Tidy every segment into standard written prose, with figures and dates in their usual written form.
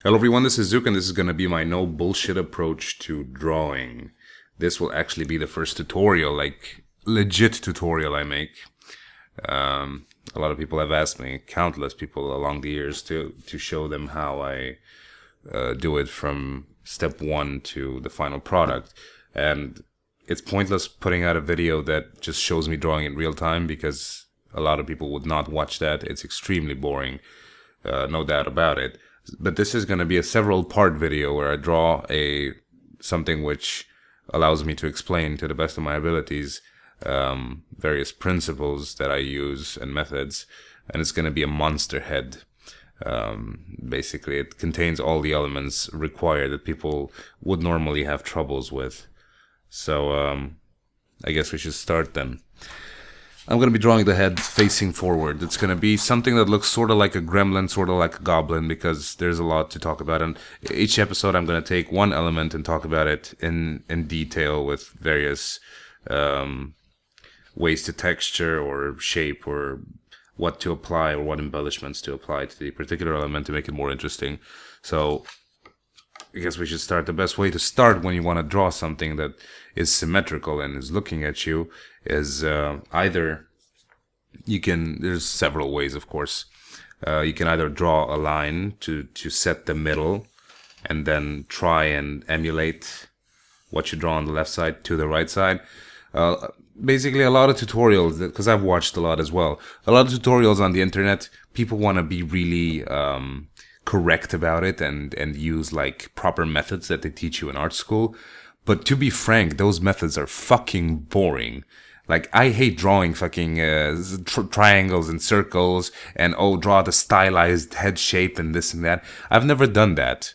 Hello everyone, this is Zooc and this is going to be my no bullshit approach to drawing. This will actually be the first tutorial, like legit tutorial I make. A lot of people have asked me, countless people along the years, to show them how I do it from step one to the final product. And it's pointless putting out a video that just shows me drawing in real time because a lot of people would not watch that. It's extremely boring, no doubt about it. But this is going to be a several part video where I draw something which allows me to explain to the best of my abilities various principles that I use and methods, and it's going to be a monster head. Basically, it contains all the elements required that people would normally have troubles with. So I guess we should start then. I'm going to be drawing the head facing forward. It's going to be something that looks sort of like a gremlin, sort of like a goblin, because there's a lot to talk about. And each episode, I'm going to take one element and talk about it in detail with various ways to texture or shape or what to apply or what embellishments to apply to the particular element to make it more interesting. So I guess we should start. The best way to start when you want to draw something that is symmetrical and is looking at you is either there's several ways, of course. You can either draw a line to set the middle and then try and emulate what you draw on the left side to the right side. Basically, a lot of tutorials, because I've watched a lot as well, a lot of tutorials on the internet, people want to be really correct about it and use like proper methods that they teach you in art school. But to be frank, those methods are fucking boring. Like, I hate drawing fucking triangles and circles and, draw the stylized head shape and this and that. I've never done that.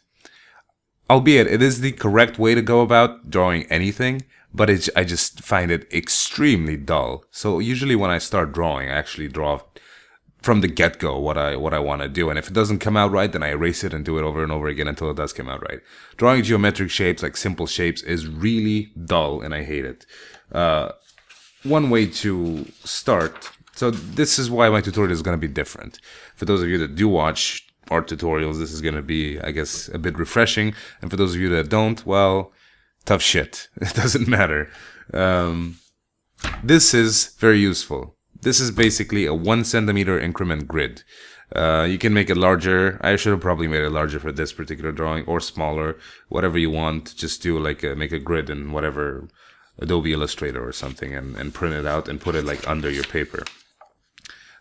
Albeit, it is the correct way to go about drawing anything, but I just find it extremely dull. So usually when I start drawing, I actually draw from the get-go what I want to do, and if it doesn't come out right, then I erase it and do it over and over again until it does come out right. Drawing geometric shapes, like simple shapes, is really dull, and I hate it. One way to start, so this is why my tutorial is going to be different. For those of you that do watch art tutorials, this is going to be, I guess, a bit refreshing, and for those of you that don't, well, tough shit. It doesn't matter. This is very useful. This is basically a 1 centimeter increment grid. You can make it larger. I should have probably made it larger for this particular drawing, or smaller, whatever you want. Just do make a grid in whatever Adobe Illustrator or something and print it out and put it like under your paper.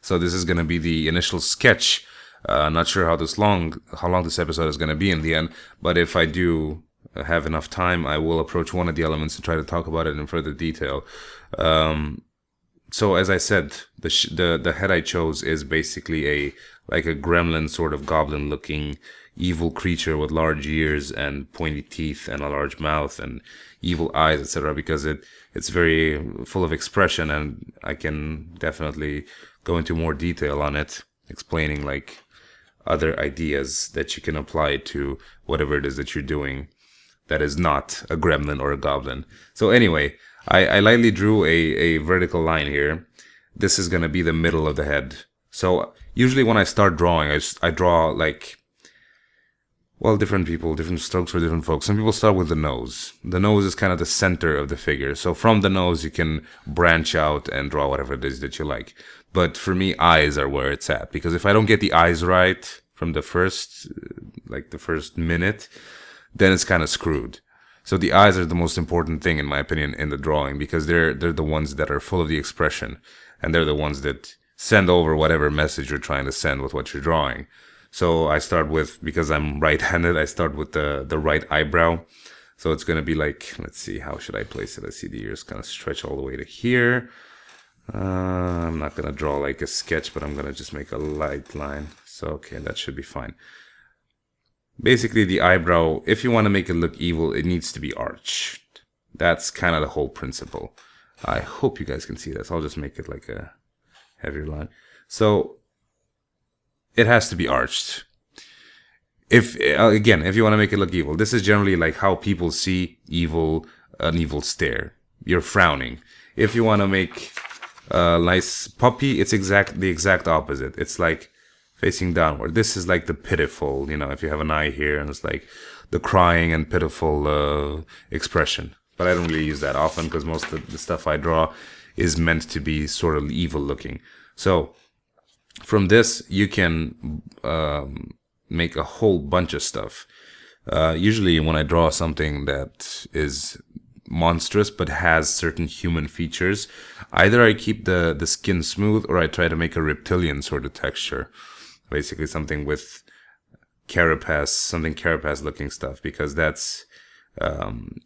So this is going to be the initial sketch. Not sure how long this episode is going to be in the end, but if I do have enough time, I will approach one of the elements and try to talk about it in further detail. So as I said, the head I chose is basically a gremlin, sort of goblin looking evil creature with large ears and pointy teeth and a large mouth and evil eyes, etc., because it's very full of expression, and I can definitely go into more detail on it, explaining like other ideas that you can apply to whatever it is that you're doing that is not a gremlin or a goblin. So anyway, I lightly drew a vertical line here. This is going to be the middle of the head. So usually when I start drawing, I draw like, well, different people, different strokes for different folks. Some people start with the nose. The nose is kind of the center of the figure. So from the nose, you can branch out and draw whatever it is that you like. But for me, eyes are where it's at. Because if I don't get the eyes right from the first minute, then it's kind of screwed. So the eyes are the most important thing, in my opinion, in the drawing, because they're the ones that are full of the expression, and they're the ones that send over whatever message you're trying to send with what you're drawing. So I start with, because I'm right-handed, I start with the right eyebrow. So it's going to be like, let's see, how should I place it? I see the ears kind of stretch all the way to here. I'm not going to draw like a sketch, but I'm going to just make a light line. So, okay, that should be fine. Basically, the eyebrow, if you want to make it look evil, it needs to be arched. That's kind of the whole principle. I hope you guys can see this. I'll just make it like a heavier line. So it has to be arched. If you want to make it look evil, this is generally like how people see an evil stare. You're frowning. If you want to make a nice puppy, it's the exact opposite. It's like facing downward. This is like the pitiful, you know, if you have an eye here and it's like the crying and pitiful expression. But I don't really use that often because most of the stuff I draw is meant to be sort of evil looking. So from this, you can make a whole bunch of stuff. Usually when I draw something that is monstrous but has certain human features, either I keep the skin smooth or I try to make a reptilian sort of texture. Basically something with carapace, something carapace looking stuff, because that's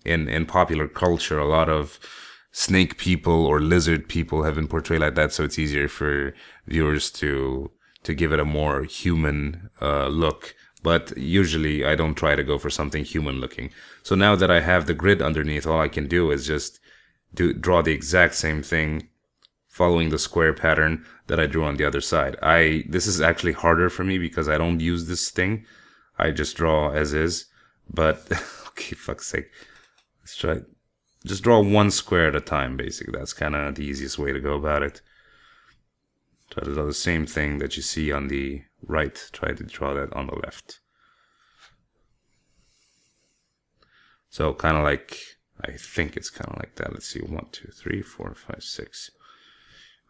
in popular culture, a lot of snake people or lizard people have been portrayed like that, so it's easier for viewers to give it a more human look. But usually I don't try to go for something human looking. So now that I have the grid underneath, all I can do is just draw the exact same thing following the square pattern that I drew on the other side. This is actually harder for me because I don't use this thing. I just draw as is. But, okay, fuck's sake. Let's try. Just draw one square at a time, basically. That's kind of the easiest way to go about it. Try to draw the same thing that you see on the right. Try to draw that on the left. So kind of like, I think it's kind of like that. Let's see, 1, 2, 3, 4, 5, 6.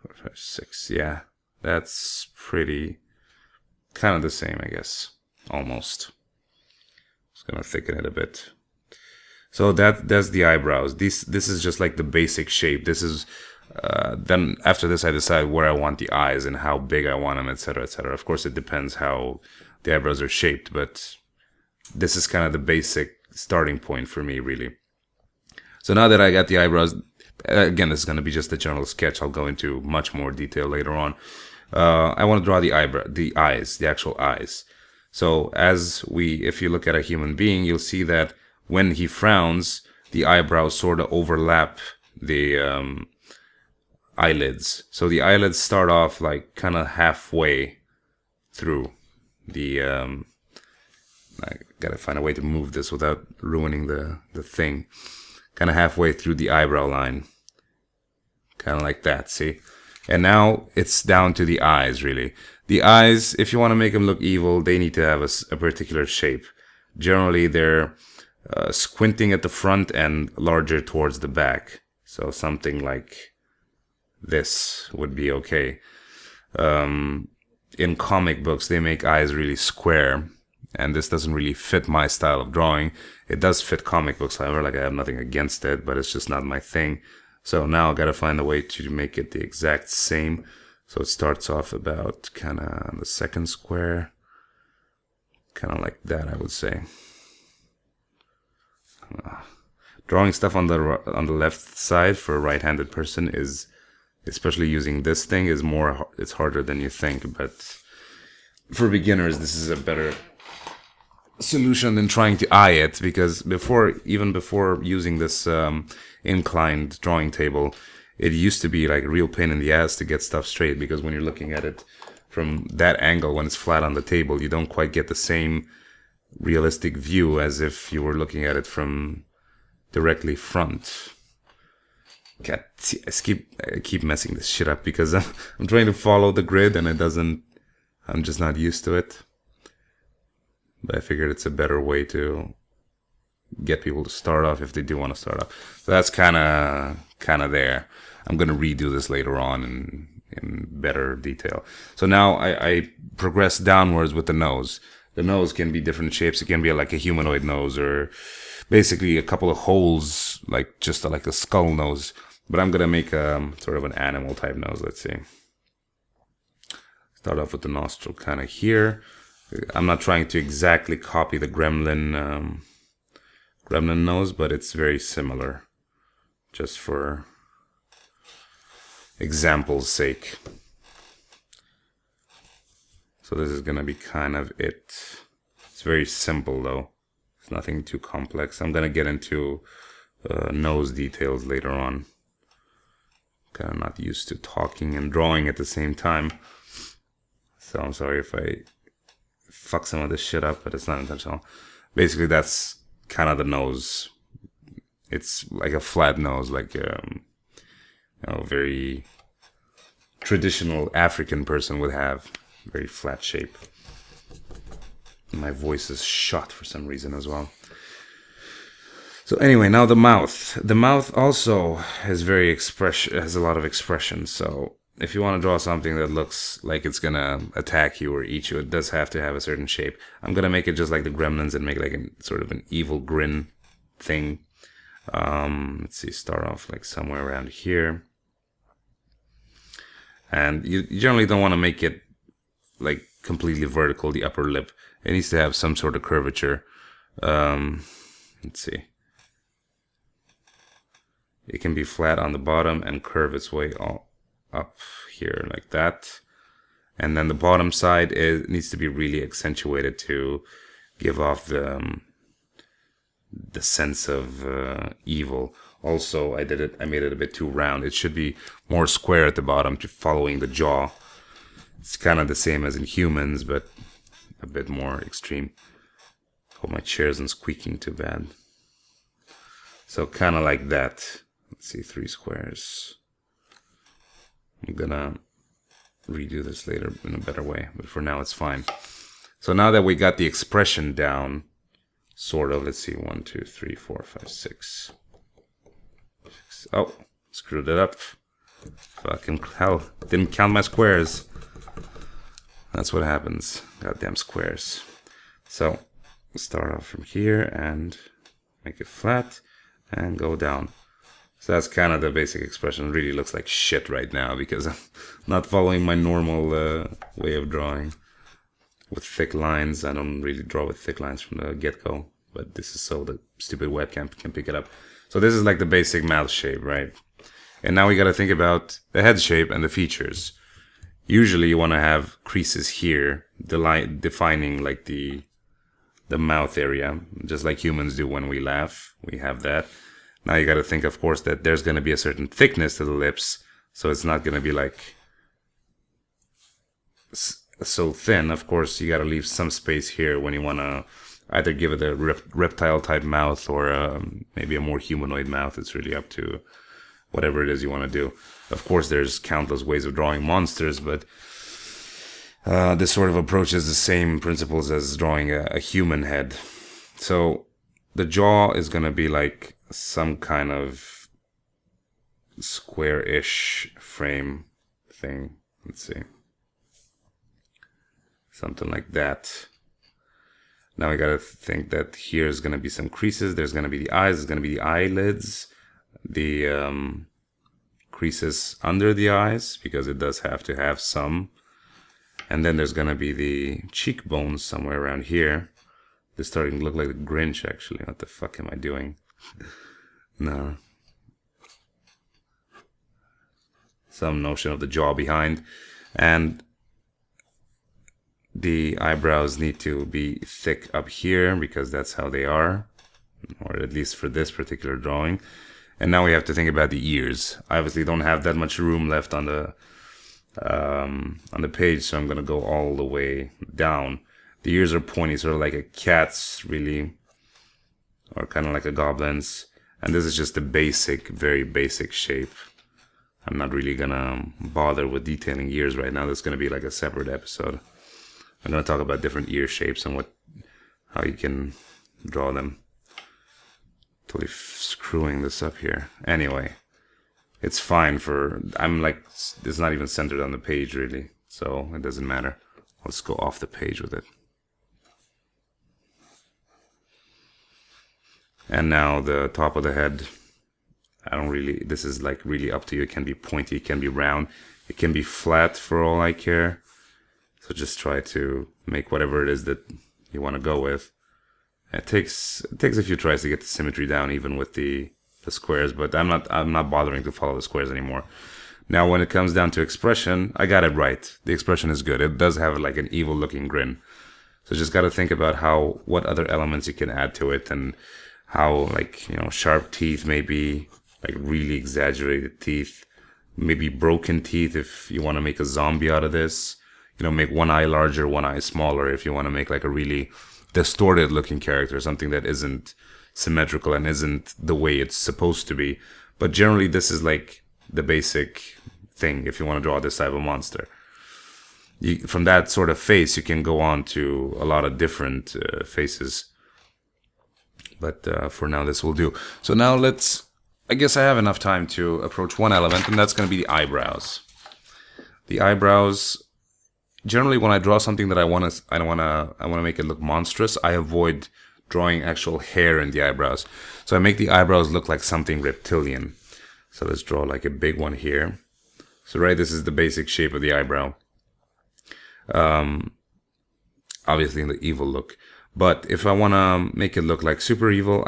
4, 5, 6. Yeah, that's pretty kind of the same, I guess. Almost. Just gonna thicken it a bit. So that's the eyebrows. This is just like the basic shape. This is then after this I decide where I want the eyes and how big I want them, etc., etc. Of course, it depends how the eyebrows are shaped, but this is kind of the basic starting point for me, really. So now that I got the eyebrows, again, this is going to be just a general sketch. I'll go into much more detail later on. I want to draw the eyes, the actual eyes. So if you look at a human being, you'll see that when he frowns, the eyebrows sort of overlap the eyelids. So the eyelids start off like kind of halfway through the I gotta find a way to move this without ruining the thing. Kind of halfway through the eyebrow line. Kind of like that, see? And now it's down to the eyes, really. The eyes, if you want to make them look evil, they need to have a particular shape. Generally, they're squinting at the front and larger towards the back. So something like this would be okay. In comic books, they make eyes really square. And this doesn't really fit my style of drawing. It does fit comic books, however, like I have nothing against it, but it's just not my thing. So now I gotta find a way to make it the exact same. So it starts off about kind of on the second square. Kind of like that, I would say. Drawing stuff on the left side for a right-handed person is, especially using this thing, is it's harder than you think. But for beginners, this is a better solution than trying to eye it, because even before using this inclined drawing table, it used to be like a real pain in the ass to get stuff straight, because when you're looking at it from that angle, when it's flat on the table, you don't quite get the same realistic view as if you were looking at it from directly front. God, I keep messing this shit up because I'm trying to follow the grid and I'm just not used to it. But I figured it's a better way to get people to start off if they do want to start off. So that's kind of there. I'm going to redo this later on in better detail. So now I progress downwards with the nose. The nose can be different shapes. It can be like a humanoid nose, or basically a couple of holes, like just like a skull nose. But I'm going to make sort of an animal type nose, let's see. Start off with the nostril kind of here. I'm not trying to exactly copy the gremlin nose, but it's very similar, just for example's sake. So this is gonna be kind of it. It's very simple though. It's nothing too complex. I'm gonna get into nose details later on. Kind of not used to talking and drawing at the same time, so I'm sorry if I fuck some of this shit up, but it's not intentional. Basically, that's kind of the nose. It's like a flat nose, like very traditional African person would have. very flat shape. My voice is shot for some reason as well. So anyway, now the mouth. The mouth also has has a lot of expression. So if you want to draw something that looks like it's gonna attack you or eat you, it does have to have a certain shape. I'm gonna make it just like the Gremlins and make like a sort of an evil grin thing. Let's see, start off like somewhere around here. And you generally don't want to make it like completely vertical, the upper lip. It needs to have some sort of curvature. Let's see. It can be flat on the bottom and curve its way all up here like that. And then the bottom side needs to be really accentuated to give off the sense of evil. Also, I made it a bit too round. It should be more square at the bottom, following the jaw. It's kind of the same as in humans, but a bit more extreme. Hope my chair isn't squeaking too bad. So kind of like that. Let's see, 3 squares. I'm gonna redo this later in a better way, but for now it's fine. So now that we got the expression down, sort of, let's see, 1, 2, 3, 4, 5, 6. Oh, screwed it up. Fucking hell, didn't count my squares. That's what happens, goddamn squares. So, start off from here and make it flat and go down. So that's kind of the basic expression. It really looks like shit right now because I'm not following my normal way of drawing with thick lines. I don't really draw with thick lines from the get-go, but this is so the stupid webcam can pick it up. So this is like the basic mouth shape, right? And now we got to think about the head shape and the features. Usually you want to have creases here, defining like the mouth area, just like humans do when we laugh. We have that. Now you got to think, of course, that there's going to be a certain thickness to the lips, so it's not going to be like so thin. Of course, you got to leave some space here when you want to either give it a reptile type mouth or maybe a more humanoid mouth. It's really up to whatever it is you want to do. Of course, there's countless ways of drawing monsters, but this sort of approach is the same principles as drawing a human head. So the jaw is going to be like some kind of square-ish frame thing. Let's see. Something like that. Now we gotta think that here's gonna be some creases. There's gonna be the eyes. There's gonna be the eyelids. The creases under the eyes, because it does have to have some. And then there's gonna be the cheekbones somewhere around here. They're starting to look like the Grinch, actually. What the fuck am I doing? No. Some notion of the jaw behind. And the eyebrows need to be thick up here because that's how they are, or at least for this particular drawing. And now we have to think about the ears. I obviously don't have that much room left on the page, so I'm gonna go all the way down. The ears are pointy, sort of like a cat's, really, or kind of like a goblin's. And this is just the basic, very basic shape. I'm not really gonna bother with detailing ears right now. That's gonna be like a separate episode. I'm gonna talk about different ear shapes and how you can draw them. Totally screwing this up here. Anyway, it's fine I'm like, it's not even centered on the page really, so it doesn't matter. Let's go off the page with it. And now the top of the head, this is like really up to you. It can be pointy, it can be round, it can be flat for all I care. So just try to make whatever it is that you want to go with. It takes a few tries to get the symmetry down, even with the squares, but I'm not bothering to follow the squares anymore. Now when it comes down to expression, I got it right. The expression is good. It does have like an evil looking grin. So just got to think about what other elements you can add to it, and how, like, you know, sharp teeth, maybe like really exaggerated teeth, maybe broken teeth if you want to make a zombie out of this. You know, make one eye larger, one eye smaller if you want to make like a really distorted looking character, something that isn't symmetrical and isn't the way it's supposed to be. But generally this is like the basic thing if you want to draw this type of monster. from that sort of face, you can go on to a lot of different faces. But for now, this will do. So now I guess I have enough time to approach one element, and that's going to be the eyebrows. The eyebrows, generally when I draw something that I want to make it look monstrous, I avoid drawing actual hair in the eyebrows. So I make the eyebrows look like something reptilian. So let's draw like a big one here. So this is the basic shape of the eyebrow. Obviously in the evil look. But if I want to make it look like super evil,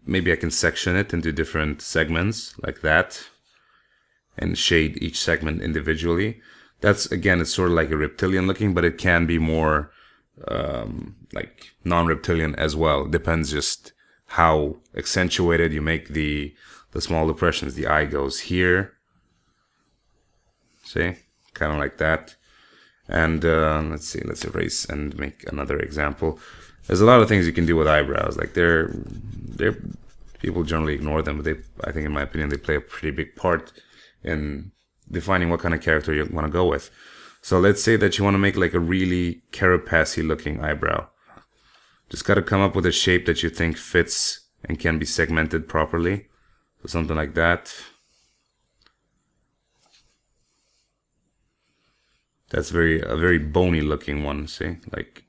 maybe I can section it into different segments like that and shade each segment individually. That's, again, it's sort of like a reptilian looking, but it can be more like non-reptilian as well. Depends just how accentuated you make the small depressions. The eye goes here. See? Kind of like that. And let's see, let's erase and make another example. There's a lot of things you can do with eyebrows. Like they're people generally ignore them, but I think in my opinion, they play a pretty big part in defining what kind of character you want to go with. So let's say that you want to make like a really carapace looking eyebrow. Just got to come up with a shape that you think fits and can be segmented properly. So something like that. That's a very bony looking one, see? Like,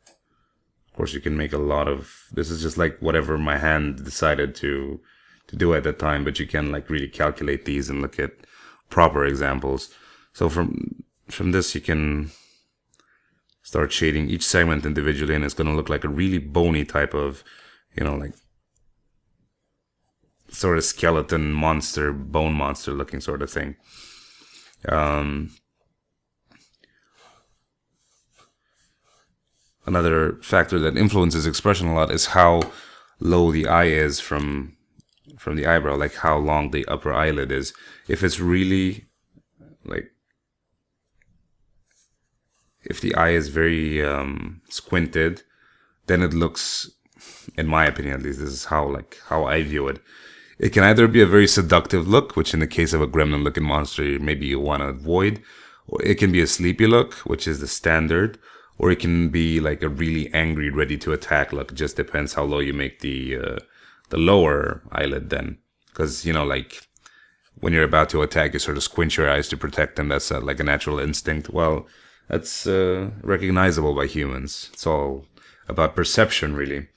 of course you can make a lot of, this is just like whatever my hand decided to do at that time, but you can like really calculate these and look at proper examples. So from this you can start shading each segment individually, and it's going to look like a really bony type of, like sort of skeleton monster, bone monster looking sort of thing. Another factor that influences expression a lot is how low the eye is from the eyebrow, like how long the upper eyelid is. If it's really like, if the eye is very squinted, then it looks, in my opinion at least, this is how I view it. It can either be a very seductive look, which in the case of a gremlin looking monster, maybe you want to avoid, or it can be a sleepy look, which is the standard, or it can be like a really angry, ready to attack look. It just depends how low you make the lower eyelid then. Because, like when you're about to attack, you sort of squint your eyes to protect them. That's like a natural instinct. Well, that's recognizable by humans. It's all about perception, really.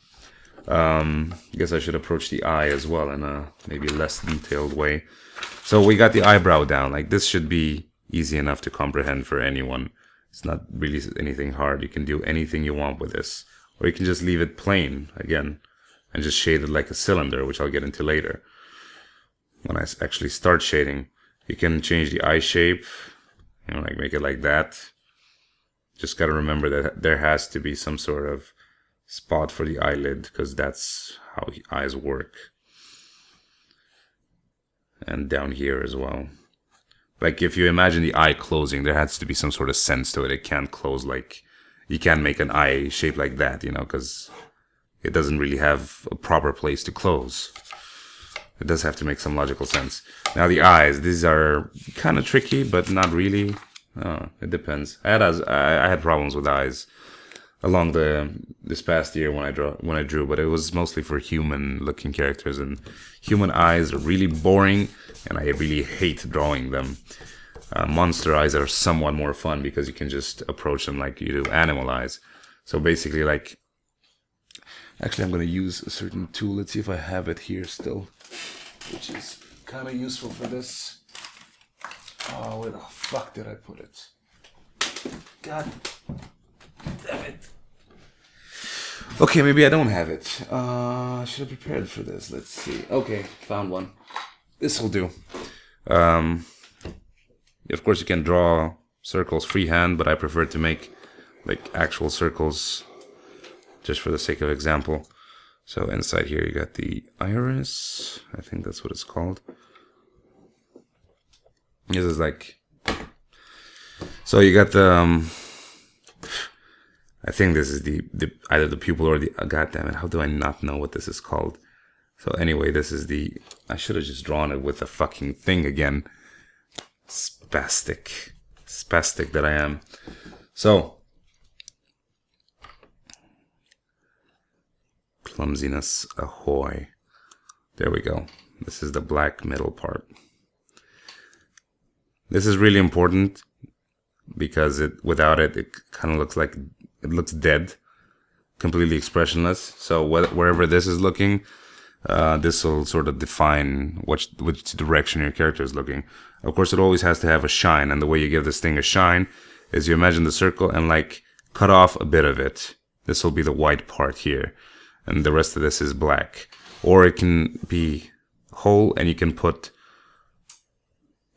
I guess I should approach the eye as well in a maybe less detailed way. So we got the eyebrow down. Like, this should be easy enough to comprehend for anyone. It's not really anything hard. You can do anything you want with this. Or you can just leave it plain, again, and just shade it like a cylinder, which I'll get into later. When I actually start shading, you can change the eye shape, like make it like that. Just gotta remember that there has to be some sort of spot for the eyelid, because that's how eyes work. And down here as well. Like, if you imagine the eye closing, there has to be some sort of sense to it. It can't close like, you can't make an eye shape like that, because it doesn't really have a proper place to close. It does have to make some logical sense. Now the eyes, these are kind of tricky, but not really. It depends. I had problems with eyes along this past year when I drew, but it was mostly for human looking characters, and human eyes are really boring, and I really hate drawing them. Monster eyes are somewhat more fun because you can just approach them like you do animal eyes. So basically, like, actually I'm going to use a certain tool. Let's see if I have it here still, which is kind of useful for this. Oh, where the fuck did I put it? God damn it. Okay, maybe I don't have it. I should have prepared for this. Let's see. Okay, found one. This will do. Of course, you can draw circles freehand, but I prefer to make like actual circles just for the sake of example. So inside here you got the iris. I think that's what it's called. This is like, so you got the I think this is the either the pupil or the, god damn it, how do I not know what this is called? So anyway, this is the... I should have just drawn it with the fucking thing again. Spastic. Spastic that I am. So. Clumsiness ahoy. There we go. This is the black middle part. This is really important because without it, it kind of looks like... It looks dead. Completely expressionless. So wherever this is looking... this will sort of define which direction your character is looking. Of course, it always has to have a shine, and the way you give this thing a shine is you imagine the circle and like cut off a bit of it. This will be the white part here, and the rest of this is black. Or it can be whole, and you can put...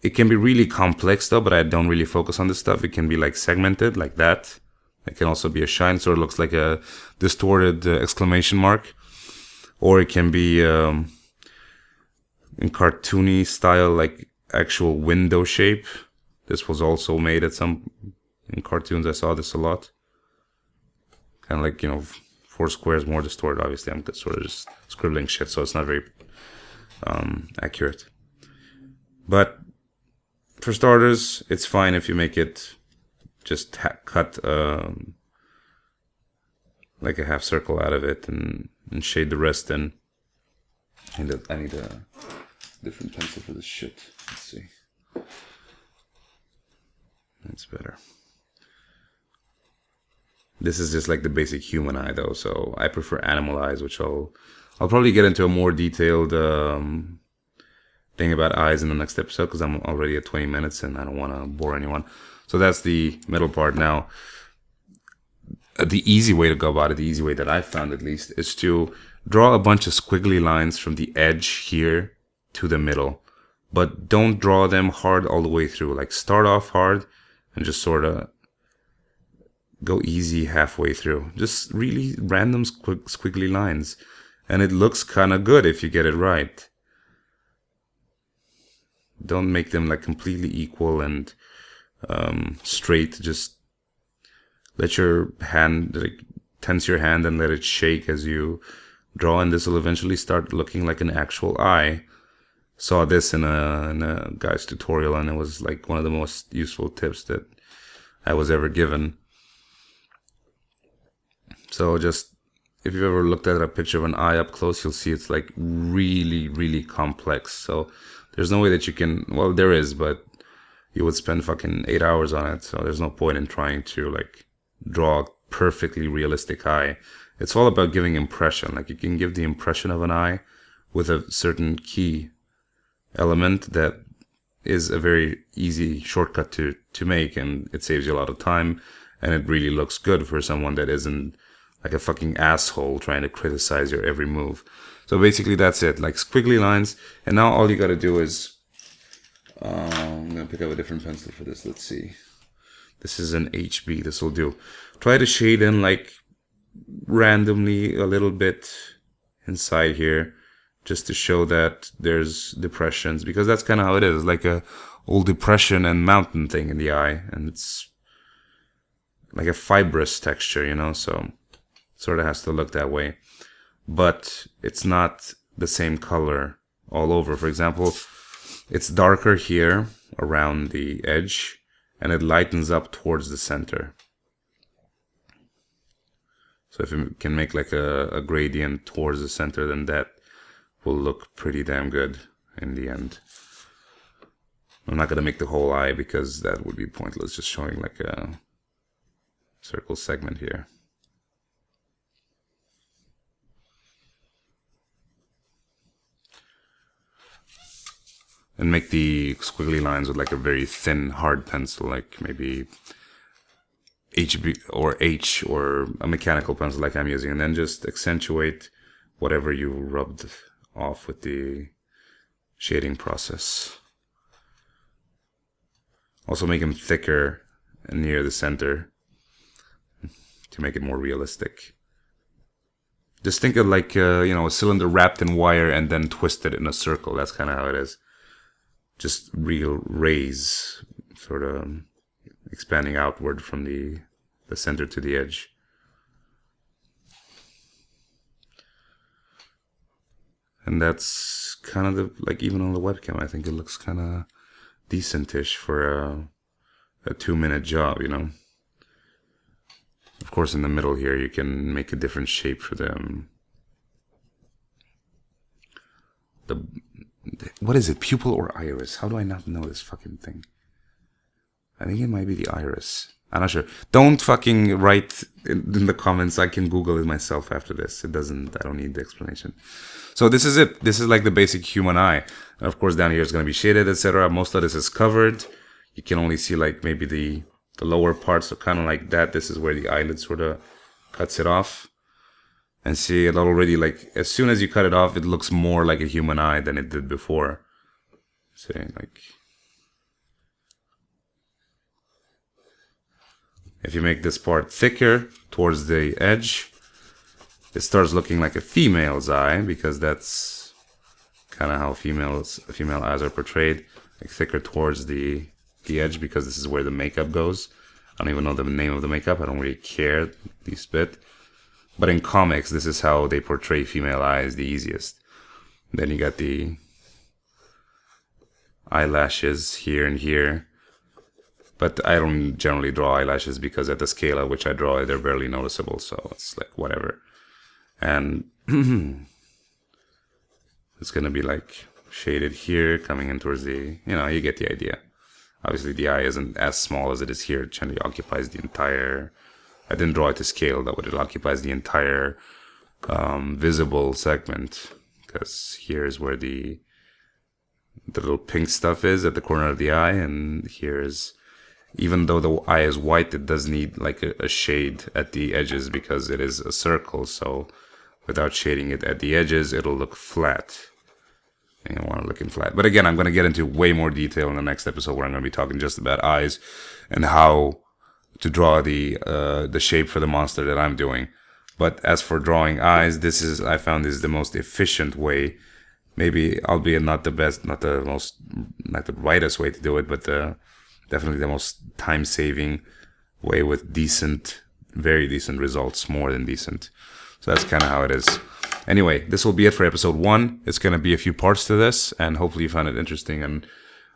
It can be really complex though, but I don't really focus on this stuff. It can be like segmented, like that. It can also be a shine, so it looks like a distorted exclamation mark. Or it can be in cartoony style, like actual window shape. This was also made in cartoons. I saw this a lot. Kind of like, you know, 4 squares more distorted. Obviously, I'm sort of just scribbling shit, so it's not very accurate. But for starters, it's fine if you make it just cut like a half circle out of it and shade the rest in. And I need a different pencil for this shit. Let's see. That's better. This is just like the basic human eye though, so I prefer animal eyes, which I'll probably get into a more detailed thing about eyes in the next episode, because I'm already at 20 minutes and I don't want to bore anyone. So that's the middle part. Now, the easy way to go about it, the easy way that I found at least, is to draw a bunch of squiggly lines from the edge here to the middle. But don't draw them hard all the way through. Like, start off hard and just sort of go easy halfway through. Just really random squiggly lines. And it looks kind of good if you get it right. Don't make them like completely equal and straight. Just let your hand, like, tense your hand and let it shake as you draw, and this will eventually start looking like an actual eye. Saw this in a guy's tutorial, and it was like one of the most useful tips that I was ever given. So just, if you've ever looked at a picture of an eye up close, you'll see it's like really, really complex. So there's no way that you can, well, there is, but you would spend fucking 8 hours on it. So there's no point in trying to like draw a perfectly realistic eye. It's all about giving impression. Like, you can give the impression of an eye with a certain key element that is a very easy shortcut to make, and it saves you a lot of time, and it really looks good for someone that isn't like a fucking asshole trying to criticize your every move. So basically that's it, like squiggly lines. And now all you gotta do is I'm gonna pick up a different pencil for this. Let's see, this is an HB. This will do. Try to shade in like randomly a little bit inside here, just to show that there's depressions, because that's kind of how it is, like a old depression and mountain thing in the eye, and it's like a fibrous texture, you know, so sort of has to look that way. But it's not the same color all over. For example, it's darker here around the edge, and it lightens up towards the center. So if you can make like a gradient towards the center, then that will look pretty damn good in the end. I'm not going to make the whole eye because that would be pointless, just showing like a circle segment here. And make the squiggly lines with like a very thin, hard pencil, like maybe HB or H, or a mechanical pencil like I'm using, and then just accentuate whatever you rubbed off with the shading process. Also make them thicker and near the center to make it more realistic. Just think of like you know, a cylinder wrapped in wire and then twisted in a circle. That's kind of how it is. Just real rays, sort of expanding outward from the center to the edge. And that's kind of like, even on the webcam, I think it looks kind of decentish for a 2-minute job, you know. Of course, in the middle here, you can make a different shape for them. What is it, pupil or iris? How do I not know this fucking thing? I think it might be the iris. I'm not sure. Don't fucking write in the comments. I can Google it myself after this. I don't need the explanation. So this is it. This is like the basic human eye. And of course, down here is going to be shaded, etc. Most of this is covered. You can only see like maybe the lower parts, so kind of like that. This is where the eyelid sort of cuts it off. And see, it already, like, as soon as you cut it off, it looks more like a human eye than it did before. See, like, if you make this part thicker towards the edge, it starts looking like a female's eye, because that's kind of how female eyes are portrayed, like thicker towards the edge, because this is where the makeup goes. I don't even know the name of the makeup. I don't really care least bit. But in comics, this is how they portray female eyes the easiest. Then you got the eyelashes here and here. But I don't generally draw eyelashes because at the scale at which I draw, they're barely noticeable. So it's like whatever. And it's going to be like shaded here, coming in towards the, you know, you get the idea. Obviously, the eye isn't as small as it is here. It generally occupies the entire... I didn't draw it to scale, though, but it occupies the entire visible segment. Because here's where the little pink stuff is at the corner of the eye, and here's, even though the eye is white, it does need like a shade at the edges because it is a circle. So without shading it at the edges, it'll look flat. And you want it looking flat. But again, I'm going to get into way more detail in the next episode where I'm going to be talking just about eyes and how to draw the shape for the monster that I'm doing. But as for drawing eyes, I found this is the most efficient way. Maybe, albeit not the best, not the rightest way to do it, but definitely the most time-saving way with decent, very decent results, more than decent. So that's kind of how it is. Anyway, this will be it for episode 1. It's going to be a few parts to this, and hopefully you found it interesting, and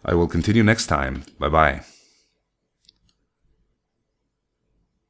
I will continue next time. Bye-bye.